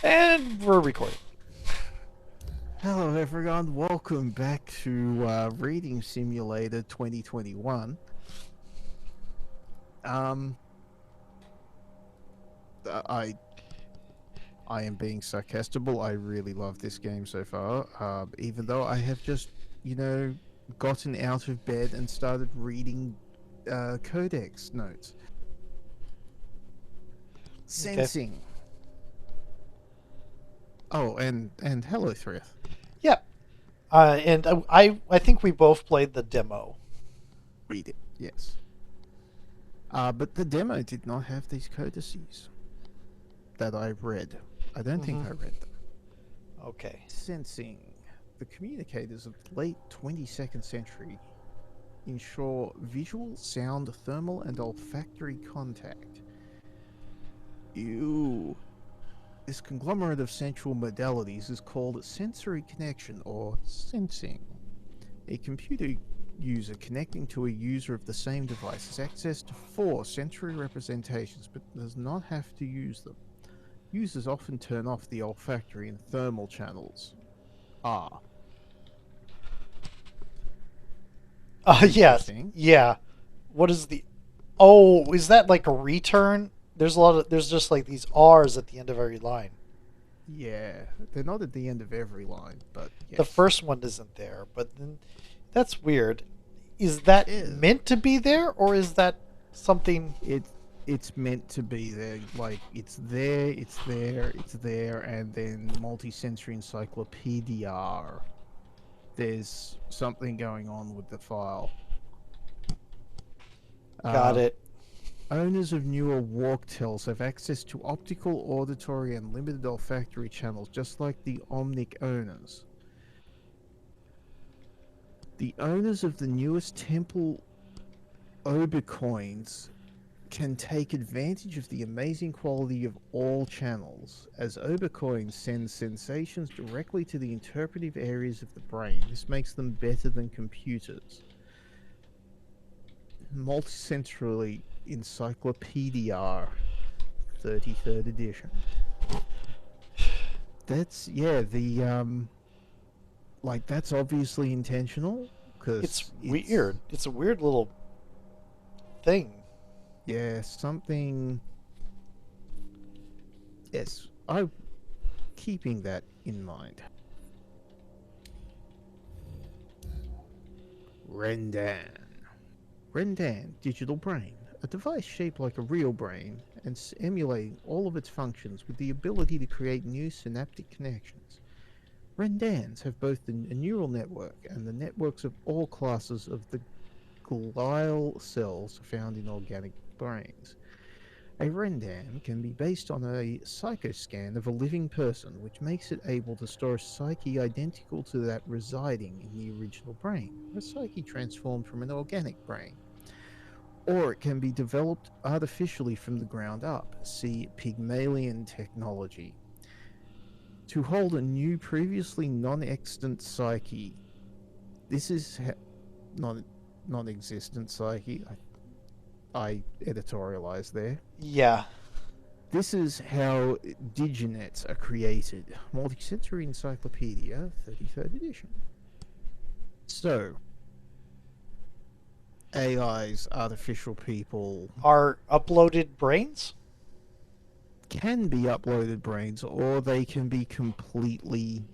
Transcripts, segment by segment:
And we're recording. Hello, everyone. Welcome back to Reading Simulator 2021. Um, I I am being sarcastable. I really love this game so far. Even though I have just, you know, gotten out of bed and started reading codex notes. Okay. Sensing. Oh, and hello, Thrith. Yeah. And I think we both played the demo. Read it. Yes. But the demo did not have these codices that I read. I don't think Mm-hmm. I read them. Okay. Sensing. The communicators of the late 22nd century ensure visual, sound, thermal, and olfactory contact. Ew. This conglomerate of sensual modalities is called sensory connection or sensing. A computer user connecting to a user of the same device has access to four sensory representations but does not have to use them. Users often turn off the olfactory and thermal channels. Ah, Yes. interesting. Yeah. What is the? Oh, is that like a return? There's a lot of. There's just like these R's at the end of every line. Yeah, they're not at the end of every line, but The yes. first one isn't there, but then that's weird. Is that Yeah, meant to be there, or is that something? it it's meant to be there. Like it's there, it's there, it's there, and then multi-sensory encyclopedia. There's something going on with the file. Got Uh, it. Owners of newer walktells have access to optical, auditory, and limited olfactory channels, just like the Omnic owners. The owners of the newest Temple Obercoins can take advantage of the amazing quality of all channels, as Obercoins send sensations directly to the interpretive areas of the brain. This makes them better than computers. Multisensory Encyclopedia, 33rd edition. That's, yeah, like, that's obviously intentional, It's because it's, weird. It's a weird little thing. yeah, something, yes, I'm keeping that in mind. Rendan. Rendan Digital Brain, a device shaped like a real brain and emulating all of glial functions with the ability to create new synaptic connections. Rendans have both a neural network and the networks of all classes of the glial cells found in organic brains. A Rendan can be based on a psychoscan of a living person, which makes it able to store a psyche identical to that residing in the original brain, a psyche transformed from an organic brain. Or it can be developed artificially from the ground up. See Pygmalion technology. To hold a new, previously non extant psyche. This is non non existent psyche. I editorialized there. Yeah. This is how diginets are created. Multisensory Encyclopedia, 33rd edition. So, AIs, artificial people, Are uploaded brains? can be uploaded brains or they can be completely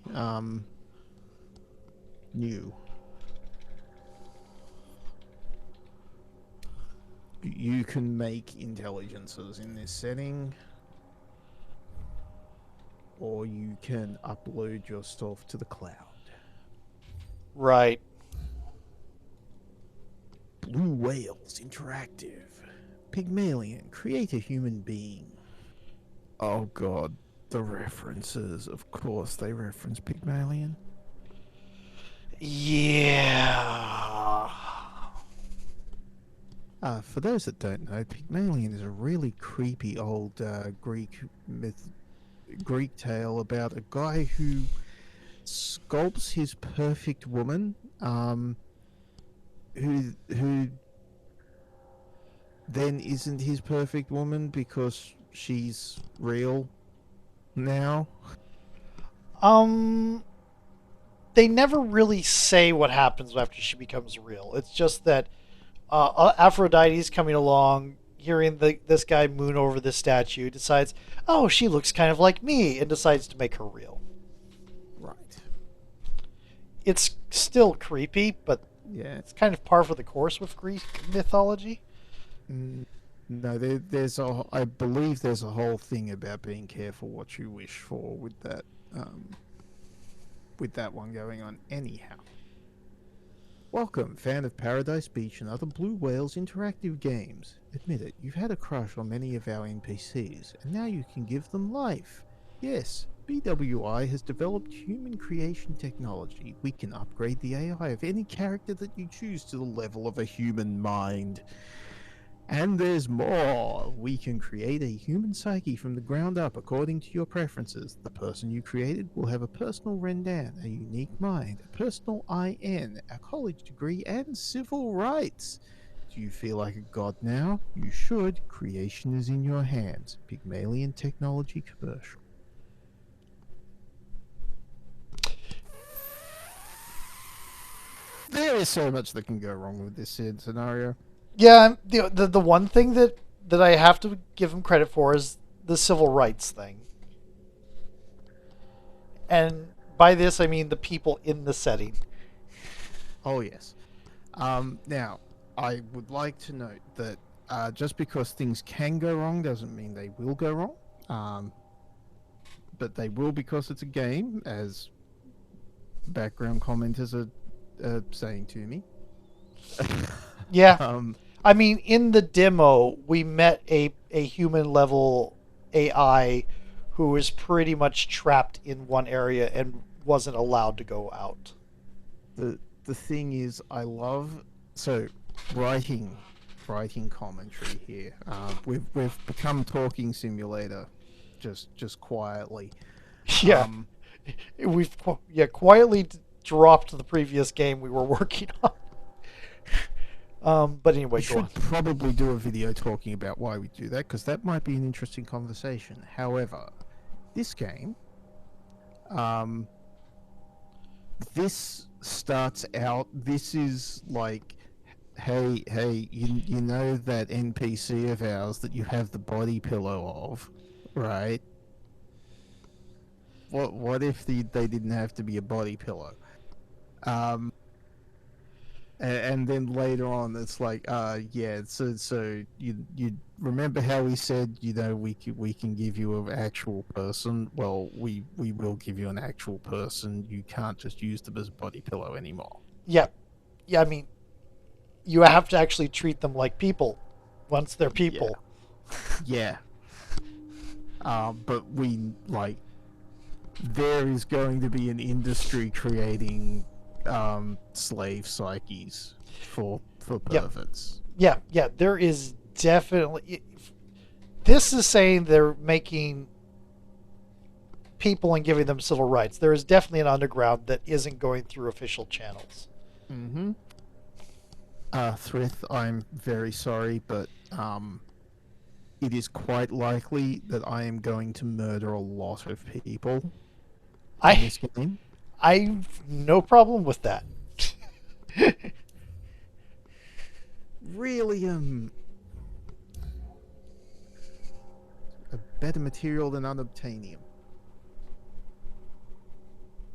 new. You can make intelligences in this setting, or you can upload yourself to the cloud. Right. Blue Whales Interactive. Pygmalion, create a human being. Oh god, the references. Of course, they reference Pygmalion. Yeah. For those that don't know, Pygmalion is a really creepy old Greek tale about a guy who sculpts his perfect woman, who then isn't his perfect woman because she's real. now? Um, they never really say what happens after she becomes real. It's just that Aphrodite's coming along, hearing this guy moon over the statue, decides, oh, she looks kind of like me, and decides to make her real. Right. It's still creepy, but Yeah. it's kind of par for the course with Greek mythology. Mm, no, I believe there's a whole thing about being careful what you wish for um, with that one going on. Anyhow, welcome, fan of Paradise Beach and other Blue Whales interactive games. Admit it, you've had a crush on many of our NPCs, and now you can give them life. Yes, BWI has developed human creation technology. We can upgrade the AI of any character that you choose to the level of a human mind. And there's more. We can create a human psyche from the ground up according to your preferences. The person you created will have a personal Rendan, a unique mind, a personal IN, a college degree, and civil rights. Do you feel like a god now? You should. Creation is in your hands. Pygmalion Technology Commercial. There is so much that can go wrong with this scenario. Yeah, the one thing that I have to give him credit for is the civil rights thing, and by this I mean the people in the setting. Oh, yes. Now, I would like to note that just because things can go wrong doesn't mean they will go wrong. Um, but they will because it's a game, as background commenters are saying to me. Yeah, um, I mean in the demo we met a human level AI who was pretty much trapped in one area and wasn't allowed to go out. the thing is, I love so writing writing commentary here. We've become talking simulator, just quietly. Yeah, Um, we've quietly dropped the previous game we were working on. But We anyway, go on. should probably do a video talking about why we do that, because that might be an interesting conversation. However, this game, um, this starts out. This is like, hey, you know that NPC of ours that you have the body pillow of, right? What if they didn't have to be a body pillow? Um, and then later on it's like yeah, so you remember how we said, we can give you an actual person. Well, we will give you an actual person. You can't just use them as a body pillow anymore. Yeah, yeah. I mean, you have to actually treat them like people once they're Yeah, people. yeah. But there is going to be an industry creating slave psyches for Yep. perverts. Yeah, yeah. There is definitely. This is saying they're making people and giving them civil rights. There is definitely an underground that isn't going through official channels. Mm-hmm. Thrith, I'm very sorry, but it is quite likely that I am going to murder a lot of people in I this game. I've no problem with that. Really, a better material than unobtainium.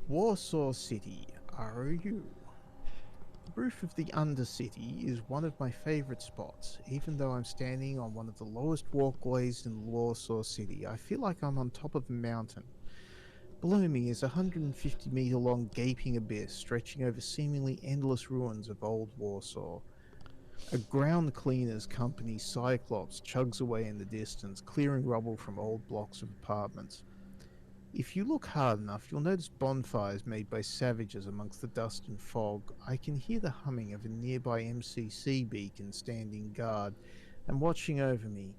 Warsaw City, ROU. The roof of the Undercity is one of my favourite spots. Even though I'm standing on one of the lowest walkways in Warsaw City, I feel like I'm on top of a mountain. Below me is a 150-metre long gaping abyss stretching over seemingly endless ruins of old Warsaw. A ground cleaners company Cyclops chugs away in the distance, clearing rubble from old blocks of apartments. If you look hard enough, you'll notice bonfires made by savages amongst the dust and fog. I can hear the humming of a nearby MCC beacon standing guard and watching over me.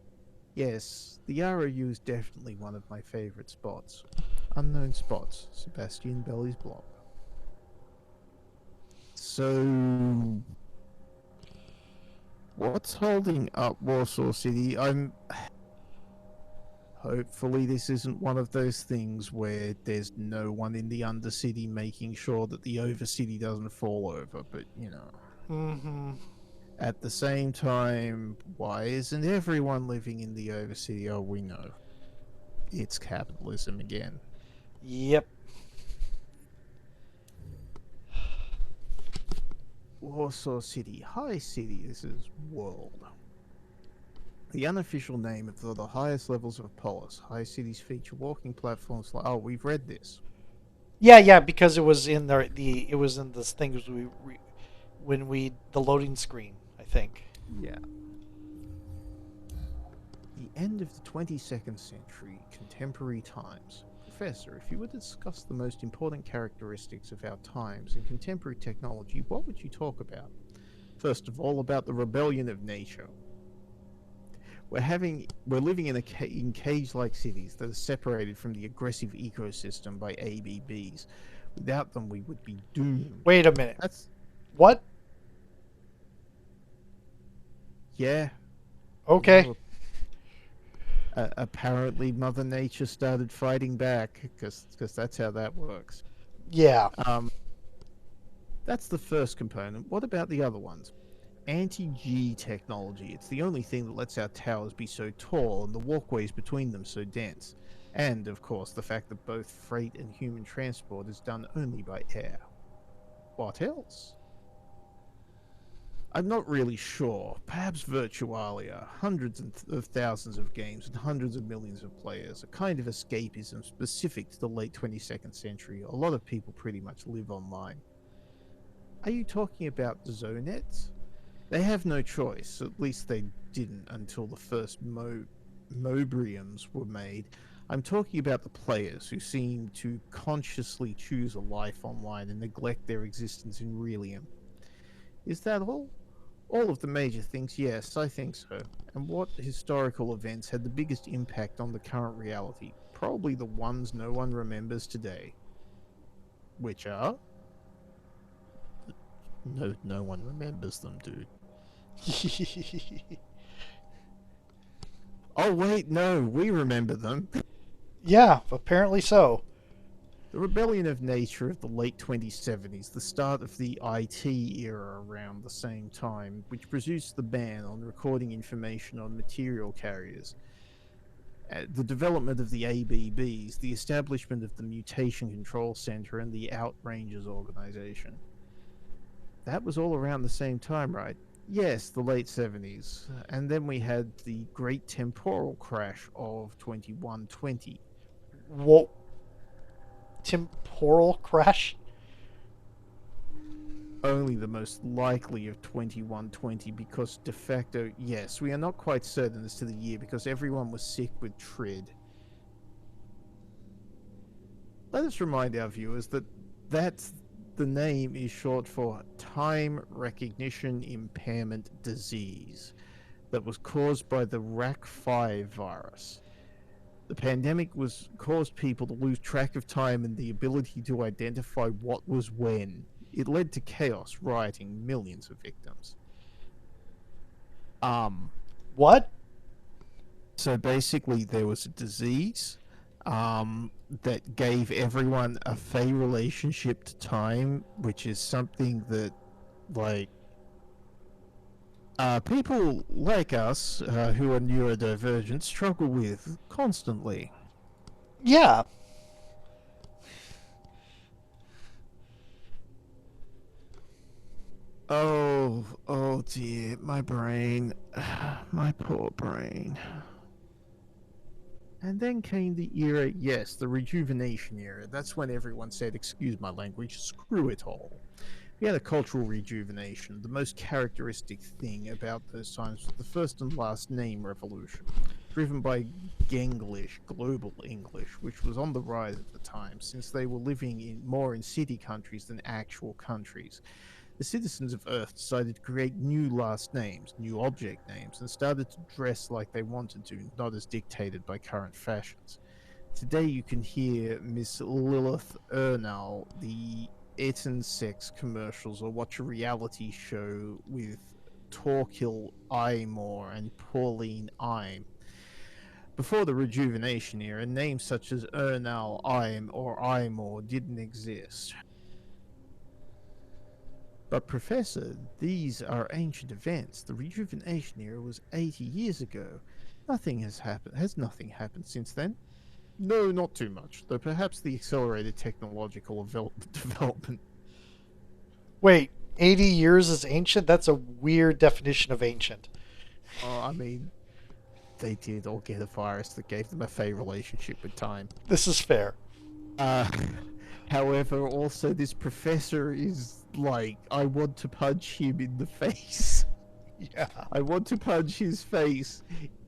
Yes, the ROU is definitely one of my favourite spots. Unknown spots, Sebastian Belly's blog. So, what's holding up Warsaw City? Hopefully, this isn't one of those things where there's no one in the Undercity making sure that the Overcity doesn't fall over, but Mm-hmm. at the same time, why isn't everyone living in the Overcity? Oh, we know. It's capitalism again. Yep. Warsaw City, High City, this is World. The unofficial name for the highest levels of Polis. High cities feature walking platforms like. Oh, we've read this. Yeah, because it was in the it was in this thing when we the loading screen, I think. Yeah. The end of the 22nd century, contemporary times. Professor, if you were to discuss the most important characteristics of our times in contemporary technology, what would you talk about? First of all, about the rebellion of nature. We're living in cage-like cities that are separated from the aggressive ecosystem by ABBs. Without them, we would be doomed. Wait a minute. That's What? yeah. Okay. Apparently, Mother Nature started fighting back because that's how that works. Yeah. That's the first component. What about the other ones? Anti-G technology. It's the only thing that lets our towers be so tall and the walkways between them so dense. And, of course, the fact that both freight and human transport is done only by air. What else? I'm not really sure. Perhaps Virtualia. Hundreds of thousands of games and hundreds of millions of players. A kind of escapism specific to the late 22nd century. A lot of people pretty much live online. Are you talking about the Zonets? They have no choice. At least they didn't until the first Mobriums were made. I'm talking about the players who seem to consciously choose a life online and neglect their existence in Reliant. Is that all? All of the major things, yes, I think so. And what historical events had the biggest impact on the current reality? Probably the ones no one remembers today. Which are? No one remembers them, dude. Oh, wait, no, we remember them. Yeah, apparently so. The rebellion of nature of the late 2070s, the start of the IT era around the same time, which produced the ban on recording information on material carriers, the development of the ABBs, the establishment of the Mutation Control Center, and the Outrangers organization. That was all around the same time, right? Yes, the late 70s. And then we had the great temporal crash of 2120. What? Temporal crash? Only the most likely of 2120 because de facto, yes, we are not quite certain as to the year because everyone was sick with TRID. Let us remind our viewers that the name is short for Time Recognition Impairment Disease that was caused by the RAC5 virus. The pandemic caused people to lose track of time and the ability to identify what was when. It led to chaos, rioting, millions of victims. What? So basically, there was a disease that gave everyone a fey relationship to time, which is something that, like, people like us who are neurodivergent struggle with constantly. Yeah. Oh dear, my brain. My poor brain. And then came the era, yes, the rejuvenation era. That's when everyone said, excuse my language, screw it all. We had a cultural rejuvenation. The most characteristic thing about those times was the first and last name revolution, driven by Genglish, global English, which was on the rise at the time, since they were living more in city countries than actual countries. The citizens of Earth decided to create new last names, new object names, and started to dress like they wanted to, not as dictated by current fashions. Today you can hear Miss Lilith Ernal, the Eton Sex commercials, or watch a reality show with Torquil Imore and Pauline Ime. Before the Rejuvenation era, names such as Ernal, Im, or Imor didn't exist. But Professor, these are ancient events. The Rejuvenation era was 80 years ago. Nothing has happened. Has nothing happened since then? No, not too much. Though perhaps the accelerated technological development. Wait, 80 years is ancient? That's a weird definition of ancient. I mean, they did all get a virus that gave them a fey relationship with time. This is fair. Uh, however, also this professor is like, I want to punch him in the face. Yeah. I want to punch his face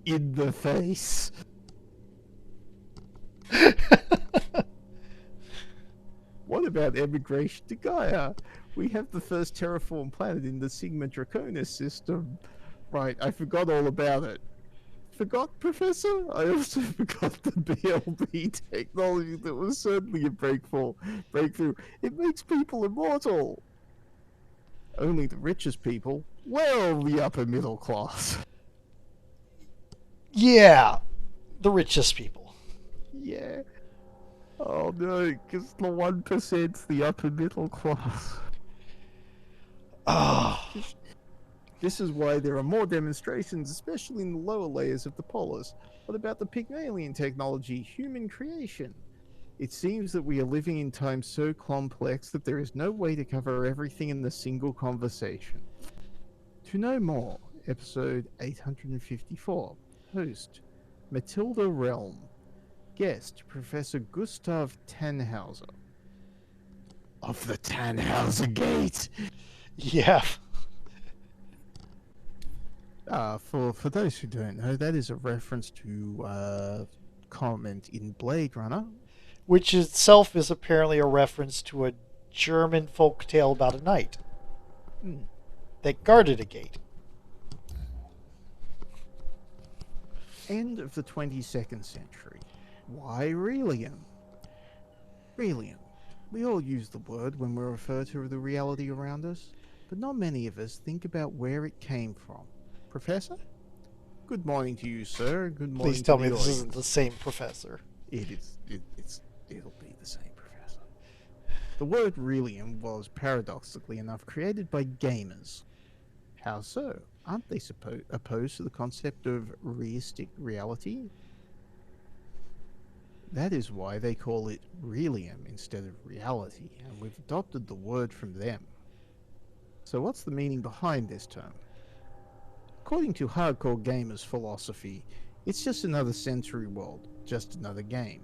in the face. What about emigration to Gaia? We have the first terraformed planet in the Sigma Draconis system. Right, I forgot all about it. Forgot, Professor? I also forgot the BLB technology that was certainly a breakthrough. It makes people immortal. Only the richest people. Well, the upper middle class. Yeah, the richest people. Yeah. Oh no, because the 1%'s the upper middle class. Oh. This is why there are more demonstrations, especially in the lower layers of the polis. What about the Pygmalion technology, human creation? It seems that we are living in times so complex that there is no way to cover everything in a single conversation. To know more, episode 854. Host, Matilda Realm. Guest, Professor Gustav Tannhauser. Of the Tannhauser Gate! Yeah. For those who don't know, that is a reference to comment in Blade Runner. Which itself is apparently a reference to a German folk tale about a knight that guarded a gate. End of the 22nd century. Why Reliant? Reliant. We all use the word when we refer to the reality around us, but not many of us think about where it came from. Professor? Good morning to you, sir. Good morning. Please tell to me the this audience. isn't the same professor. It'll be the same, Professor. The word Reliant was, paradoxically enough, created by gamers. How so? Aren't they opposed to the concept of realistic reality? That is why they call it Relium instead of reality, and we've adopted the word from them. So what's the meaning behind this term? According to hardcore gamers' philosophy, it's just another sensory world, just another game.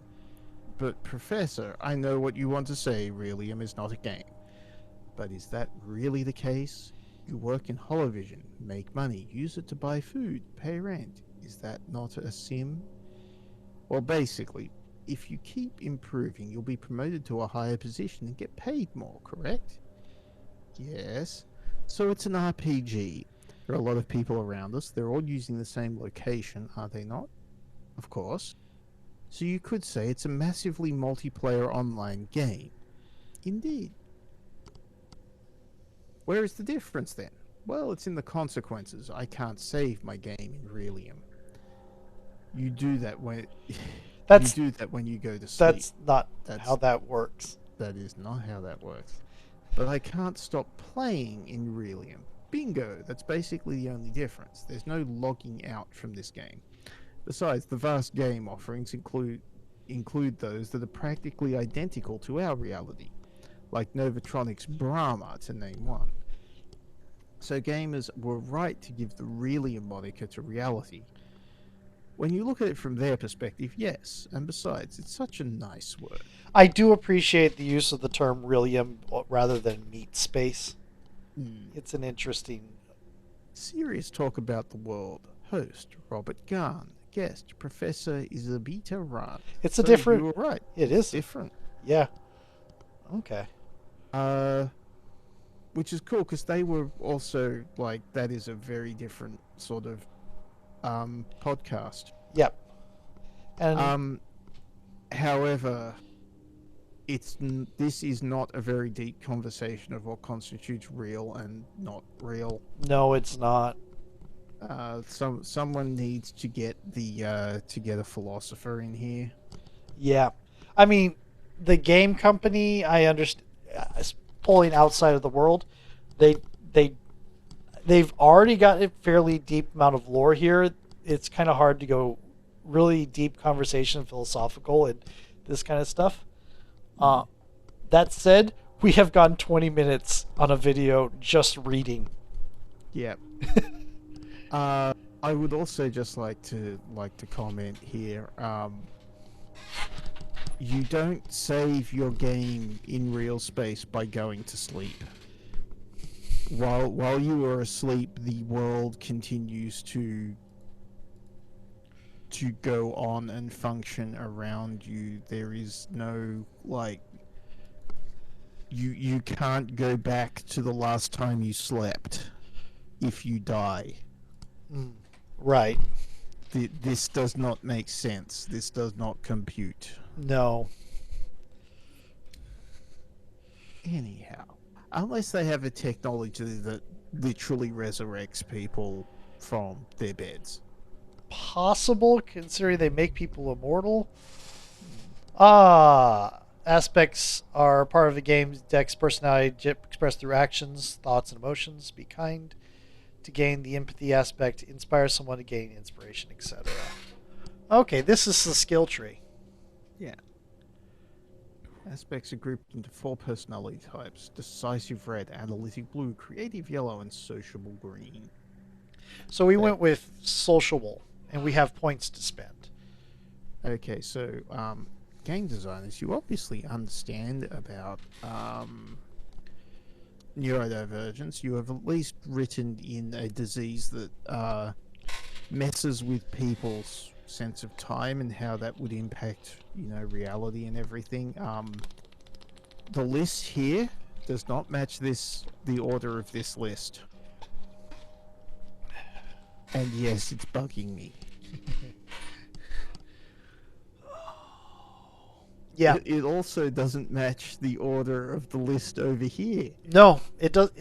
But Professor, I know what you want to say, Relium is not a game. But is that really the case? You work in Holovision, make money, use it to buy food, pay rent. Is that not a sim? Well, basically, if you keep improving, you'll be promoted to a higher position and get paid more, correct? Yes. So it's an RPG. There are a lot of people around us. They're all using the same location, are they not? Of course. So you could say it's a massively multiplayer online game. Indeed. Where is the difference then? Well, it's in the consequences. I can't save my game in Relium. You do that when you go to sleep. That's not how that works. That is not how that works. But I can't stop playing in Relium. Bingo, that's basically the only difference. There's no logging out from this game. Besides, the vast game offerings include those that are practically identical to our reality, like Novatronic's Brahma, to name one. So gamers were right to give the Relium moniker to reality. When you look at it from their perspective, yes, and besides, it's such a nice word. I do appreciate the use of the term Relium rather than meat space. It's an interesting... Serious talk about the world. Host, Robert Garn. Guest, Professor Isabita Run. It's so a different... You were right. It is. Different. Yeah. Okay. Which is cool, because they were also, like, that is a very different sort of podcast. Yep. And however, this is not a very deep conversation of what constitutes real and not real. no, it's not. Someone needs to get a philosopher in here. Yeah, I mean, the game company, I understand, pulling outside of the world, they they they've already got a fairly deep amount of lore here. It's kind of hard to go really deep conversation, philosophical, and this kind of stuff. Uh, that said, we have gone 20 minutes on a video just reading. Yeah. Uh, I would also just like to comment here. You don't save your game in real space by going to sleep. While you are asleep, the world continues to go on and function around you. There is no like you can't go back to the last time you slept if you die. Mm, right. This does not make sense. This does not compute. No. Anyhow, unless they have a technology that literally resurrects people from their beds. Possible, considering they make people immortal. Ah, aspects are part of the game's deck's personality expressed through actions, thoughts, and emotions. Be kind to gain the empathy aspect, inspire someone to gain inspiration, etc. Okay, this is the skill tree. Yeah. Aspects are grouped into 4 personality types: decisive red, analytic blue, creative yellow, and sociable green. So we went with sociable, and we have points to spend. Okay, so game designers, you obviously understand about neurodivergence. You have at least written in a disease that messes with people's sense of time and how that would impact, reality and everything. The list here does not match the order of this list. And yes, it's bugging me. Yeah. It also doesn't match the order of the list over here. No, it does.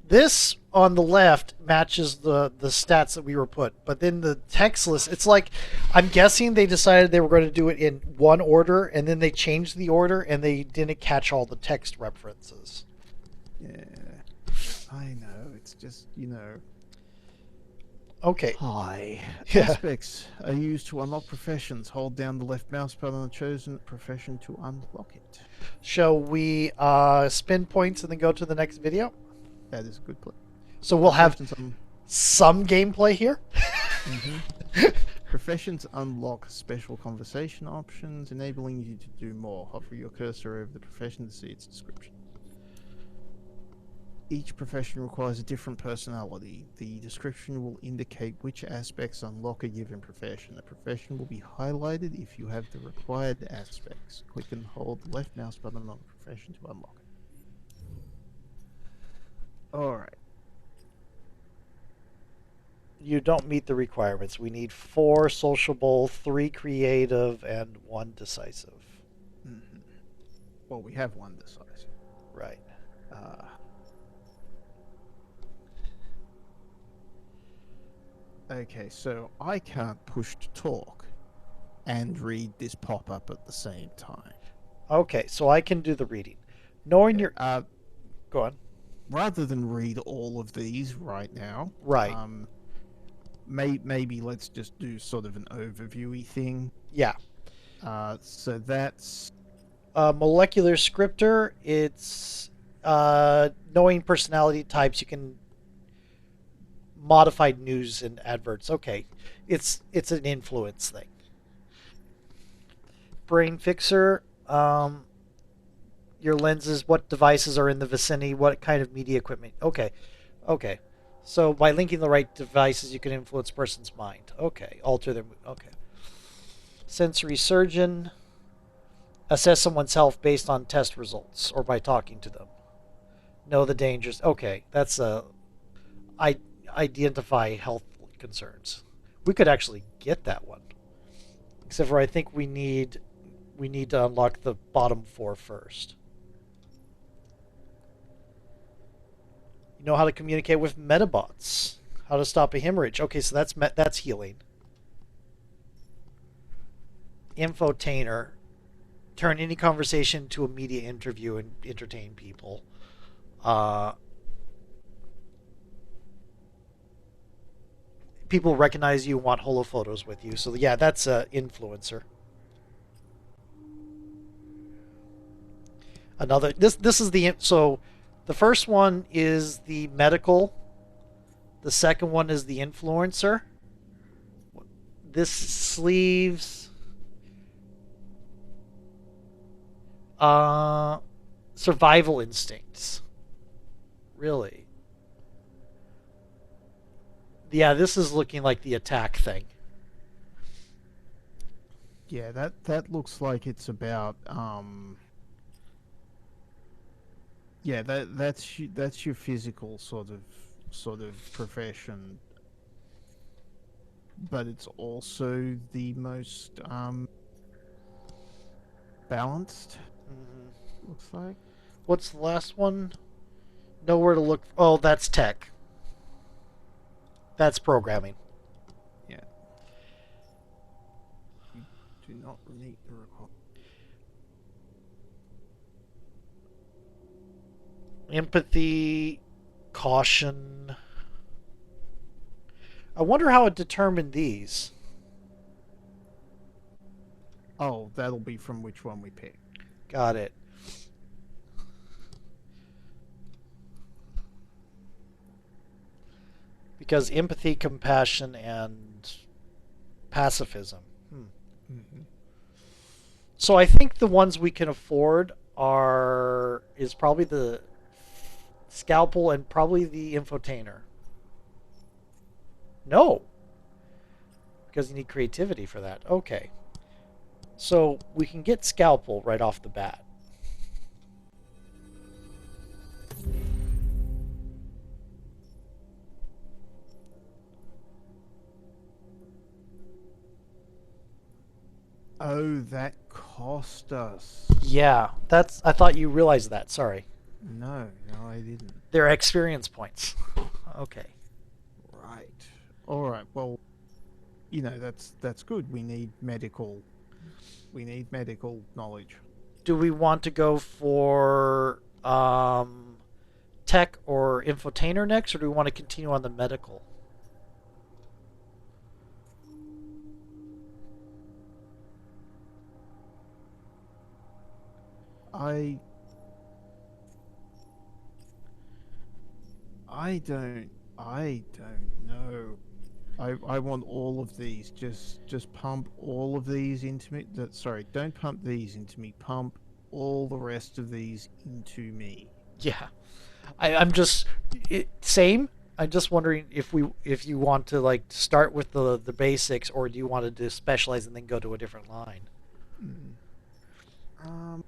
This on the left matches the stats that we were put, but then the text list, it's like, I'm guessing they decided they were going to do it in one order, and then they changed the order, and they didn't catch all the text references. Yeah, I know. It's just, Okay. Hi. Yeah. Aspects are used to unlock professions. Hold down the left mouse button on the chosen profession to unlock it. Shall we spin points and then go to the next video? That is a good play. So we'll have some gameplay here. Professions unlock special conversation options, enabling you to do more. Hover your cursor over the profession to see its description. Each profession requires a different personality. The description will indicate which aspects unlock a given profession. The profession will be highlighted if you have the required aspects. Click and hold the left mouse button on the profession to unlock it. Alright. You don't meet the requirements. We need 4 sociable, 3 creative, and 1 decisive. Mm-hmm. Well, we have 1 decisive. Right. Okay, so I can't push to talk and read this pop-up at the same time. Okay, so I can do the reading. Knowing your... Go on. Rather than read all of these right now... Right. Maybe let's just do sort of an overview-y thing. Yeah. So that's... molecular scripter, it's knowing personality types. You can modify news and adverts. Okay, it's an influence thing. Brain fixer, your lenses, what devices are in the vicinity, what kind of media equipment. Okay. So by linking the right devices, you can influence a person's mind. Okay, alter their mood. Okay. Sensory surgeon, assess someone's health based on test results or by talking to them. Know the dangers. Okay, that's identify health concerns. We could actually get that one. Except for I think we need to unlock the bottom 4 first. You know how to communicate with metabots. How to stop a hemorrhage. Okay, so that's healing. Infotainer. Turn any conversation into a media interview and entertain people. Uh, People recognize you and want holo photos with you. So yeah, that's a influencer. Another this is the so the first one is the medical. The second one is the influencer. This sleeves uh survival instincts. Really? Yeah, this is looking like the attack thing. Yeah, that looks like it's about yeah, that's your physical sort of profession, but it's also the most balanced. Mm-hmm. Looks like. What's the last one? Nowhere to look. Oh, that's tech. That's programming. Yeah. You do not meet the requirement. Empathy, caution. I wonder how it determined these. Oh, that'll be from which one we pick. Got it. Because empathy, compassion, and pacifism. Mm-hmm. So I think the ones we can afford is probably the scalpel and probably the infotainer. No, because you need creativity for that. Okay, so we can get scalpel right off the bat. Oh, that cost us. Yeah, that's. I thought you realized that. Sorry. No, no, I didn't. They're experience points. Okay. Right. All right. Well, that's good. We need medical knowledge. Do we want to go for tech or infotainer next, or do we want to continue on the medical? I I don't know. I want all of these. Just pump all of these into me. Sorry, don't pump these into me. Pump all the rest of these into me. Yeah, I'm just same. I'm just wondering if you want to like start with the basics, or do you want to do specialize and then go to a different line? Mm. Um.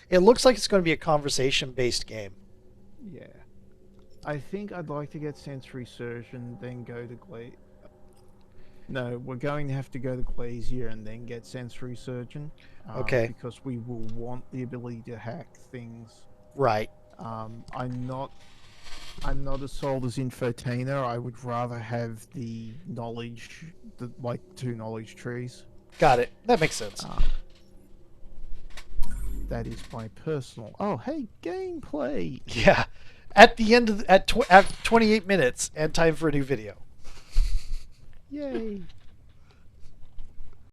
It looks like it's going to be a conversation based game. Yeah. I think I'd like to get sensory surgeon, then go to No, we're going to have to go to Glazier and then get sensory surgeon. Okay. Because we will want the ability to hack things. Right. I'm not as sold as Infotainer. I would rather have the knowledge, like 2 knowledge trees. Got it. That makes sense. That is my personal. Oh, hey, gameplay. Yeah. At the end of at 28 minutes and time for a new video. Yay.